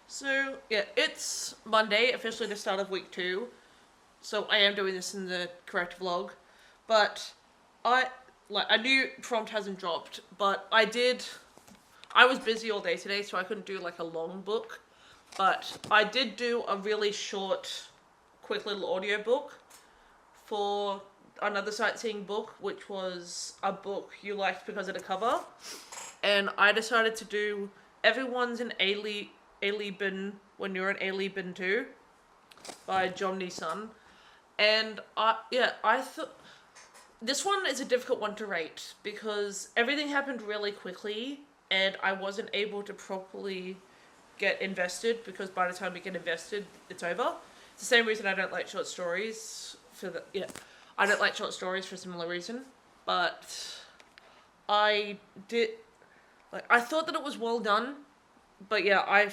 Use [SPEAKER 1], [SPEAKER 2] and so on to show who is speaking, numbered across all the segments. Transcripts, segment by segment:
[SPEAKER 1] So, yeah, it's Monday, officially the start of week 2. So I am doing this in the correct vlog. But I I knew prompt hasn't dropped, but I was busy all day today, so I couldn't do like a long book. But I did do a really short, quick little audiobook for another sightseeing book, which was a book you liked because of the cover. And I decided to do Everyone's an Alien When You're an Alien Too by John Nissan. And I thought this one is a difficult one to rate because everything happened really quickly and I wasn't able to properly get invested because by the time you get invested, it's over. It's the same reason I don't like short stories I don't like short stories for a similar reason, but I did I thought that it was well done, but yeah, I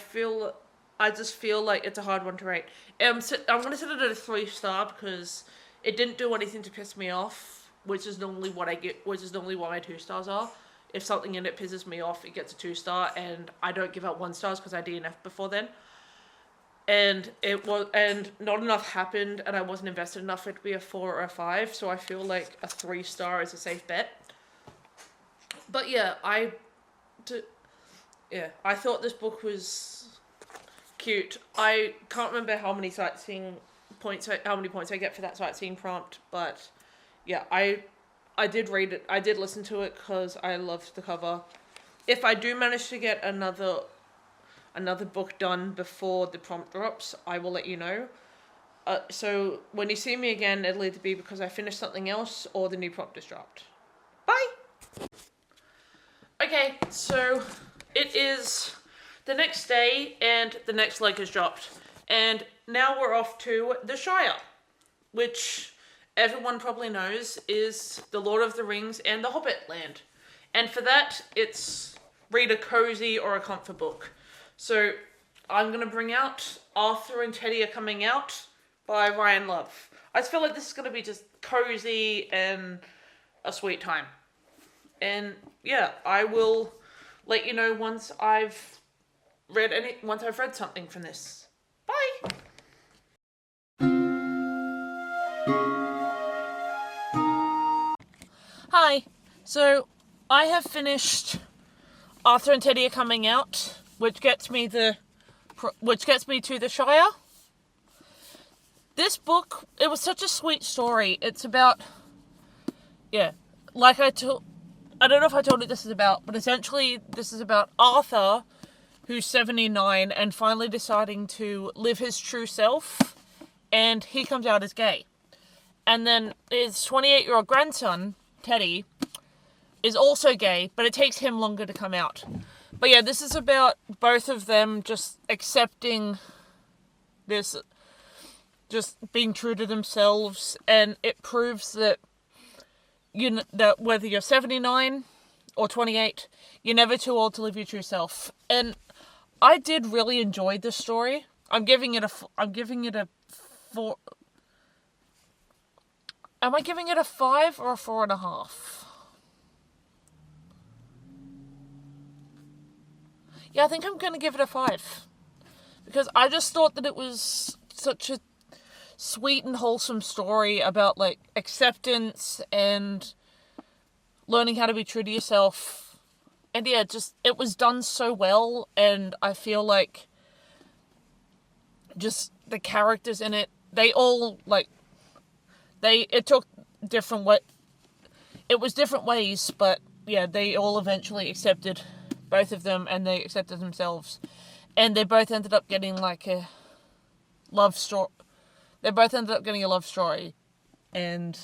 [SPEAKER 1] just feel like it's a hard one to rate. I'm gonna set it at a 3-star because it didn't do anything to piss me off, which is normally what I get, which is normally what my 2 stars are. If something in it pisses me off, it gets a 2-star, and I don't give out 1 stars because I DNF before then. And not enough happened, and I wasn't invested enough for it to be a 4 or a 5. So I feel like a 3-star is a safe bet. But yeah, I thought this book was cute. I can't remember how many points I get for that sightseeing prompt, but yeah, I did read it. I did listen to it because I loved the cover. If I do manage to get another book done before the prompt drops, I will let you know. So when you see me again, it'll either be because I finished something else or the new prompt is dropped. Bye! Okay, so it is the next day and the next leg has dropped. And now we're off to the Shire, which everyone probably knows is the Lord of the Rings and the Hobbit land. And for that, it's read a cozy or a comfort book. So I'm going to bring out Arthur and Teddy Are Coming Out by Ryan Love. I just feel like this is going to be just cozy and a sweet time. And yeah, I will let you know once I've read something from this. Bye! Hi. So I have finished Arthur and Teddy Are Coming Out, which gets me to the Shire. This book, it was such a sweet story. It's about, like I don't know if I told you this is about, but essentially this is about Arthur, who's 79 and finally deciding to live his true self, and he comes out as gay. And then his 28-year-old grandson, Teddy, is also gay, but it takes him longer to come out. But yeah, this is about both of them just accepting this, just being true to themselves, and it proves that that whether you're 79 or 28, you're never too old to live your true self. And I did really enjoy this story. I'm giving it a 4. Am I giving it a 5 or a 4.5? Yeah, I think I'm going to give it a 5. Because I just thought that it was such a sweet and wholesome story about, like, acceptance and learning how to be true to yourself. And yeah, it was done so well, and I feel like just the characters in it, they all, like, it took different it was different ways, but yeah, they all eventually accepted, both of them, and they accepted themselves. And they both ended up getting like a love story. They both ended up getting a love story. And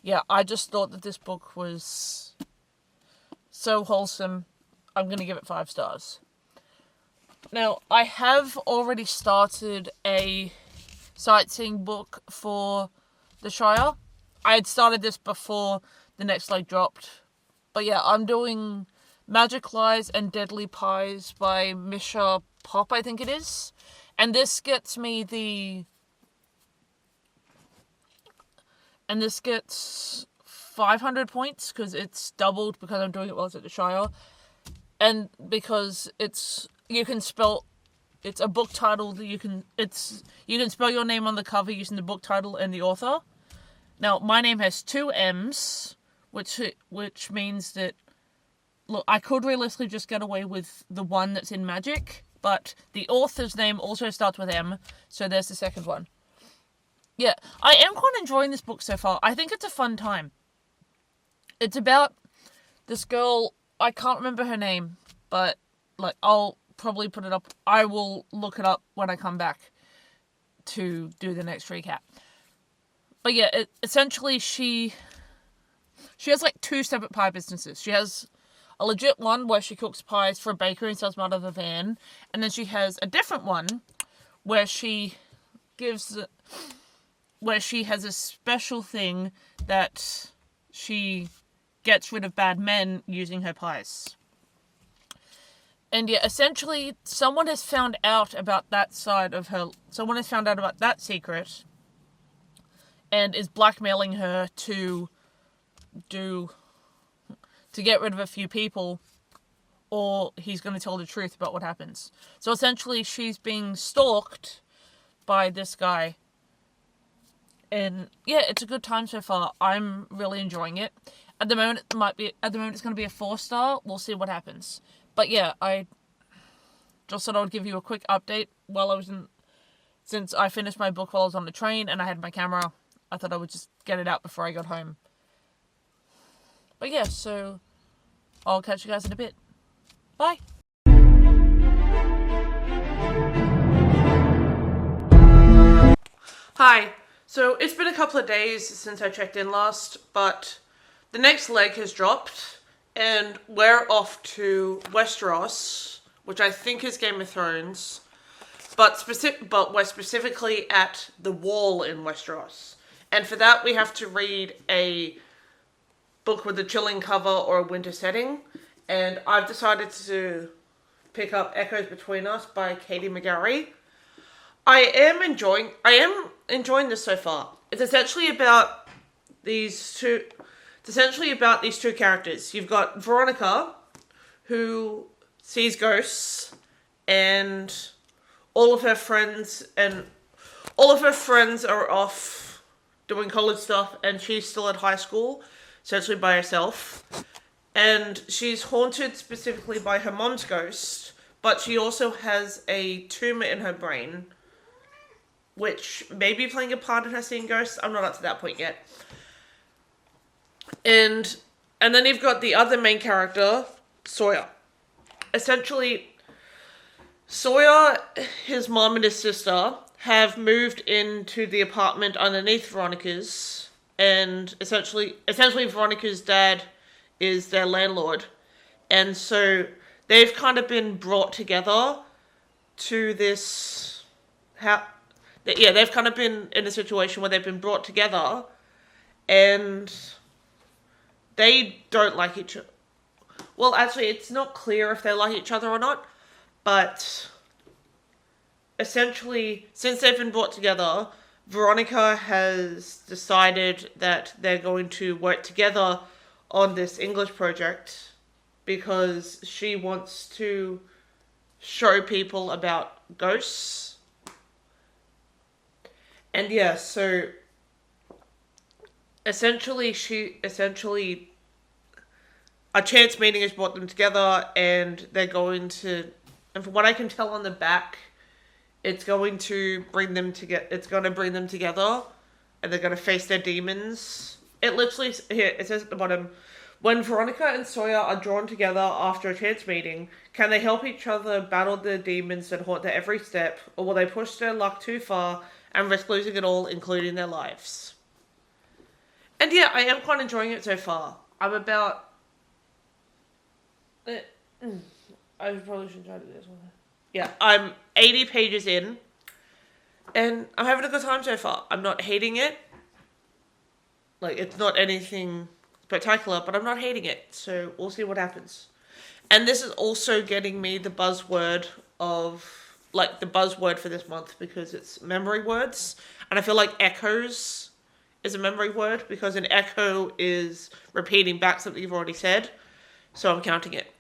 [SPEAKER 1] yeah, I just thought that this book was so wholesome. I'm going to give it 5 stars. Now, I have already started a sightseeing book for the Shire. I had started this before the next leg dropped. But yeah, I'm doing Magic Lies and Deadly Pies by Misha Pop, I think it is. And this gets 500 points because it's doubled because I'm doing it while it's at the Shire. And because you can spell it's a book title that you can spell your name on the cover using the book title and the author. Now, my name has 2 M's, which means that, look, I could realistically just get away with the one that's in Magic, but the author's name also starts with M, so there's the second one. Yeah, I am quite enjoying this book so far. I think it's a fun time. It's about this girl, I can't remember her name, but, like, I'll probably put it up. I will look it up when I come back to do the next recap. But yeah, essentially she has, like, 2 separate pie businesses. She has a legit one where she cooks pies for a bakery and sells them out of a van. And then she has a different one where she has a special thing that she gets rid of bad men using her pies. And yeah, essentially, someone has found out about that secret and is blackmailing her to get rid of a few people, or he's going to tell the truth about what happens. So essentially, she's being stalked by this guy. And yeah, it's a good time so far. I'm really enjoying it. At the moment, it's going to be a 4-star. We'll see what happens. But yeah, I just thought I would give you a quick update since I finished my book while I was on the train and I had my camera. I thought I would just get it out before I got home. But yeah, so I'll catch you guys in a bit. Bye. Hi. So it's been a couple of days since I checked in last, but the next leg has dropped and we're off to Westeros, which I think is Game of Thrones, but we're specifically at the Wall in Westeros. And for that, we have to read a book with a chilling cover or a winter setting. And I've decided to pick up Echoes Between Us by Katie McGarry. I am enjoying this so far. It's essentially about these two characters. You've got Veronica, who sees ghosts, and all of her friends are off doing college stuff, and she's still at high school, essentially by herself. And she's haunted specifically by her mom's ghost, but she also has a tumor in her brain, which may be playing a part in her seeing ghosts. I'm not up to that point yet. And then you've got the other main character, Sawyer. Essentially, Sawyer, his mom and his sister have moved into the apartment underneath Veronica's, and essentially Veronica's dad is their landlord. And so they've kind of been brought together to this they've kind of been in a situation where they've been brought together and they don't like each other. Well, actually, it's not clear if they like each other or not, but essentially, since they've been brought together, Veronica has decided that they're going to work together on this English project because she wants to show people about ghosts. And yeah, so essentially a chance meeting has brought them together, and they're going to, and from what I can tell on the back, it's going to bring them together, and they're going to face their demons. It literally, here, it says at the bottom, when Veronica and Sawyer are drawn together after a chance meeting, can they help each other battle the demons that haunt their every step, or will they push their luck too far and risk losing it all, including their lives? And yeah, I am quite enjoying it so far. I'm about... I probably shouldn't try to do this one. Yeah, I'm 80 pages in, and I'm having a good time so far. I'm not hating it. Like, it's not anything spectacular, but I'm not hating it, so we'll see what happens. And this is also getting me the buzzword for this month, because it's memory words, and I feel like echoes is a memory word, because an echo is repeating back something you've already said, so I'm counting it.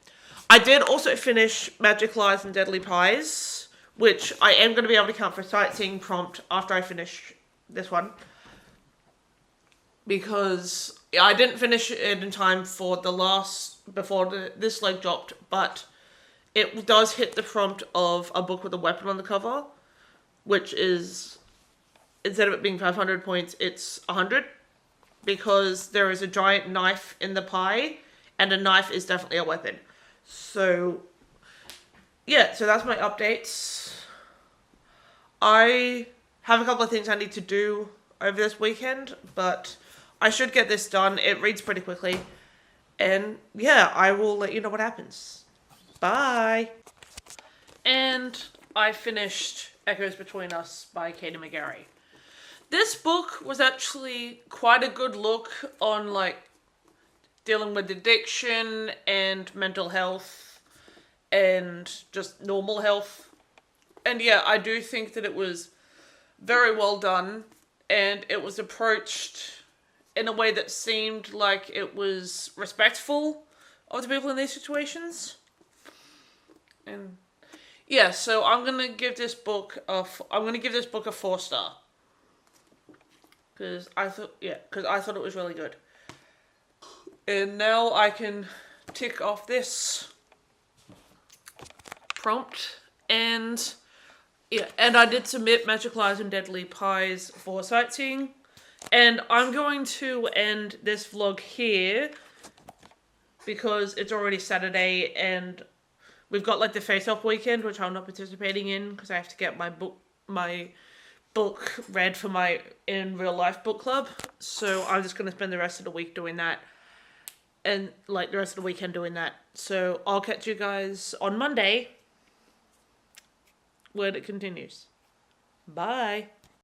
[SPEAKER 1] I did also finish Magic Lies and Deadly Pies, which I am going to be able to count for sightseeing prompt after I finish this one. Because I didn't finish it in time for before this leg dropped, but it does hit the prompt of a book with a weapon on the cover, which is, instead of it being 500 points, it's 100, because there is a giant knife in the pie, and a knife is definitely a weapon. So, yeah, so that's my updates. I have a couple of things I need to do over this weekend, but I should get this done. It reads pretty quickly. And yeah, I will let you know what happens. Bye. And I finished Echoes Between Us by Katie McGarry. This book was actually quite a good look on like dealing with addiction and mental health and just normal health. And yeah, I do think that it was very well done, and it was approached in a way that seemed like it was respectful of the people in these situations. And yeah, so I'm gonna give this book a 4-star, because I thought it was really good. And now I can tick off this prompt, and yeah, and I did submit Magic Lies and Deadly Pies for sightseeing. And I'm going to end this vlog here because it's already Saturday and we've got like the face-off weekend, which I'm not participating in because I have to get my book read for my in real life book club. So I'm just going to spend the rest of the week doing that, and like the rest of the weekend doing that. So I'll catch you guys on Monday when it continues. Bye.